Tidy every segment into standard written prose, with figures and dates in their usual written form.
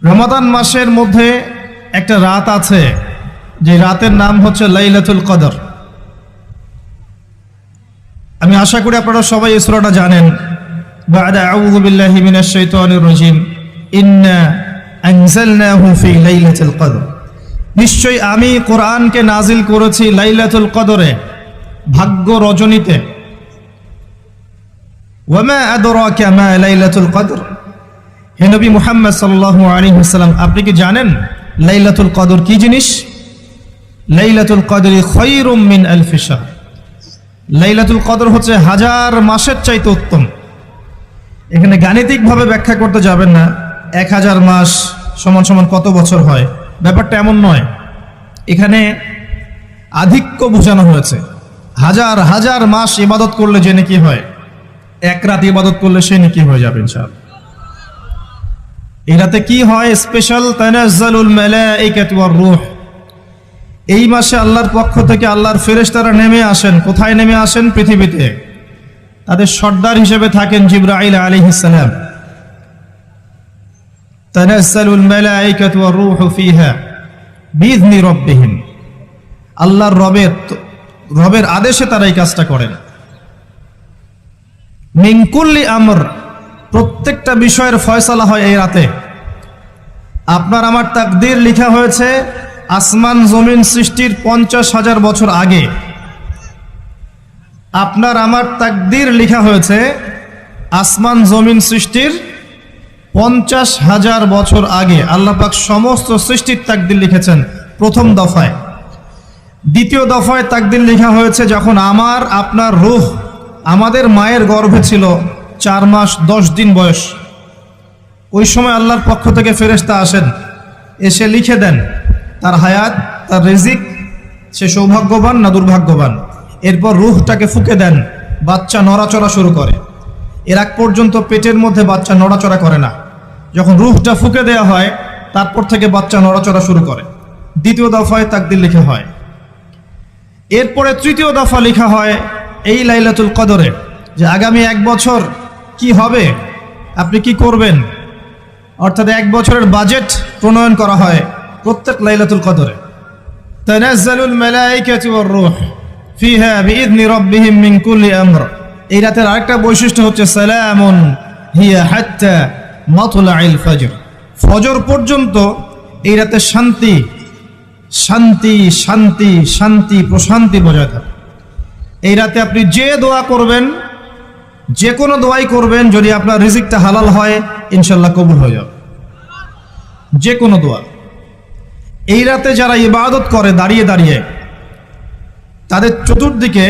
রমাদান মাসের মধ্যে একটা রাত আছে, যে রাতের নাম হচ্ছে লাইলাতুল কদর। আমি আশা করি আপনারা সবাই এই সূরাটা জানেন। বা'দা আউযু বিল্লাহি মিনাশ শাইতানির রাজীম, ইন্না আনজালনাহু ফি লাইলাতুল কদর। নিশ্চয়ই আমি কোরআনকে নাজিল করেছি লাইলাতুল কদরে, ভাগ্য রজনীতে। ওয়া মা আদরাকা মা লাইলাতুল কদর। হে নবী মুহাম্মদ সাল্লাল্লাহু আলাইহি ওয়াসাল্লাম, আপনি কি জানেন লাইলাতুল কদর কি জিনিস? লাইলাতুল কদরি খায়রুম মিন আলফি শাহর। লাইলাতুল কদর হচ্ছে হাজার মাসের চাইতে উত্তম। এখানে গাণিতিকভাবে ব্যাখ্যা করতে যাবেন না, 1000 মাস সমান সমান কত বছর হয়, ব্যাপারটা এমন নয়। এখানে আধিক্য বোঝানো হয়েছে। হাজার হাজার মাস ইবাদত করলে যে নেকি হয়, এক রাত ইবাদত করলে সে নেকি হয়ে যাবে ইনশাআল্লাহ। এই রাতে কি হয়? স্পেশাল তানাজ্জালুল মালাইকাতু ওয়ার রূহ। এই মাসে আল্লাহর পক্ষ থেকে আল্লাহর ফেরেশতারা নেমে আসেন। কোথায় নেমে আসেন? পৃথিবীতে। তাদের সর্দার হিসেবে থাকেন জিবরাইল আলাইহিস সালাম। তানাজ্জালুল মালাইকাতু ওয়ার রূহু ফিহা বিইذনি রাব্বিহিম। আল্লাহর রবের আদেশে তারা এই কাজটা করেন। মিন কুল্লি আমর, প্রত্যেকটা বিষয়ের ফয়সালা হয় এই রাতে। আপনার আমার তাকদীর লেখা হয়েছে আসমান জমিন সৃষ্টির 50,000 বছর আগে। আপনার আমার তাকদীর লেখা হয়েছে আসমান জমিন সৃষ্টির 50,000 বছর আগে। আল্লাহ পাক সমস্ত সৃষ্টির তাকদীর লিখেছেন প্রথম দফায়। দ্বিতীয় দফায় তাকদীর লেখা হয়েছে যখন আমার আপনার রূহ আমাদের মায়ের গর্ভে ছিল 4 মাস 10 দিন বয়স। ওই সময় আল্লাহর পক্ষ থেকে ফেরেশতা আসেন, এসে লিখে দেন তার হায়াত, তার রিজিক, সে সৌভাগ্যবান না দুর্ভাগ্যবান। এরপর রূহটাকে ফুঁকে দেন, বাচ্চা নড়াচড়া শুরু করে। এর আগ পর্যন্ত পেটের মধ্যে বাচ্চা নড়াচড়া করে না। যখন রূহটা ফুঁকে দেওয়া হয়, তারপর থেকে বাচ্চা নড়াচড়া শুরু করে। দ্বিতীয় দফায় তাকদীর লেখা হয়। এরপরে তৃতীয় দফা লেখা হয় এই লাইলাতুল কদরে, যে আগামী 1 বছর কি হবে, আপনি কি করবেন। অর্থাৎ 1 বছরের বাজেট প্রণয়ন করা হয় প্রত্যেক লাইলাতুল কদরে। তানাজ্জালুল মালাইকাতু ওয়ার রূহ ফিহা বিইذনি রাব্বিহিম মিন কুল্লি আমর। এই রাতের আরেকটা বৈশিষ্ট্য হচ্ছে সালামুন হিয়া হাত্তা মাতলাইল ফজর। ফজর পর্যন্ত এই রাতে শান্তি শান্তি শান্তি শান্তি প্রশান্তি বজায় থাকে। এই রাতে আপনি যে দোয়া করবেন, যে কোনো দোয়াই করবেন, যদি আপনার রিজিকটা হালাল হয় ইনশাল্লাহ কবুল হয়ে যাবে, যে কোনো দোয়া। এই রাতে যারা ইবাদত করে দাঁড়িয়ে দাঁড়িয়ে, তাদের চতুর্দিকে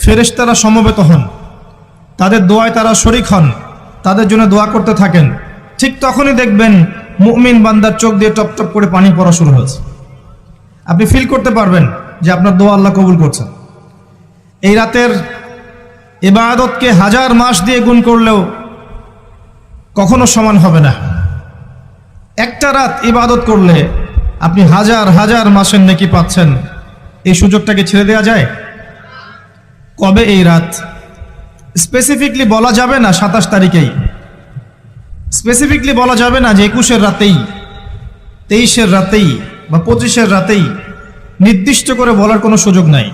ফেরেশতারা সমবেত হন, তাদের দোয়ায় তারা শরীক হন, তাদের জন্য দোয়া করতে থাকেন। ঠিক তখনই দেখবেন মুমিন বান্দার চোখ দিয়ে টপ টপ করে পানি পড়া শুরু হয়েছে। আপনি ফিল করতে পারবেন যে আপনার দোয়া আল্লাহ কবুল করছেন। এই রাতের ইবাদতকে 1000 মাস দিয়ে গুণ করলেও কখনো সমান হবে না। একটা রাত ইবাদত করলে আপনি হাজার হাজার মাসের নেকি পাচ্ছেন। এই সুযোগটাকে ছেড়ে দেওয়া যায়? কবে এই রাত স্পেসিফিকলি বলা যাবে না, 27 তারিখেই স্পেসিফিকলি বলা যাবে না যে 21-এর রাতেই, 23-এর রাতেই বা 25-এর রাতেই, নির্দিষ্ট করে বলার কোনো সুযোগ নাই।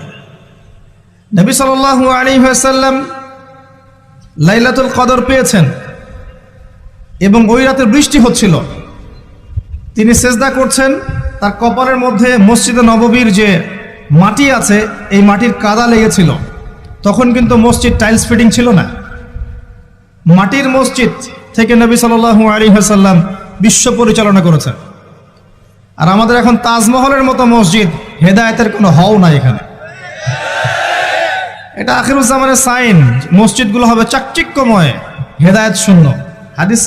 নবী সাল্লাল্লাহু আলাইহি ওয়াসাল্লাম লাইলাতুল কদর পেয়েছেন এবং ওই রাতে বৃষ্টি হচ্ছিল। তিনি সেজদা করছেন, তার কপালের মধ্যে মসজিদে নববীর যে মাটি আছে এই মাটির কাদা লেগেছিল। তখন কিন্তু মসজিদ টাইলস ফিটিং ছিল না, মাটির মসজিদ থেকে নবী সাল্লাল্লাহু আলাইহি ওয়াসাল্লাম বিশ্ব পরিচালনা করেছেন। আর আমাদের এখন তাজমহলের মতো মসজিদ, হেদায়েতের কোনো হও নাই এখানে। এটা আখিরুজ্জামানের সাইন, মসজিদগুলো হবে চাকচিক্যময়, হেদায়েত শূন্য। হাদিস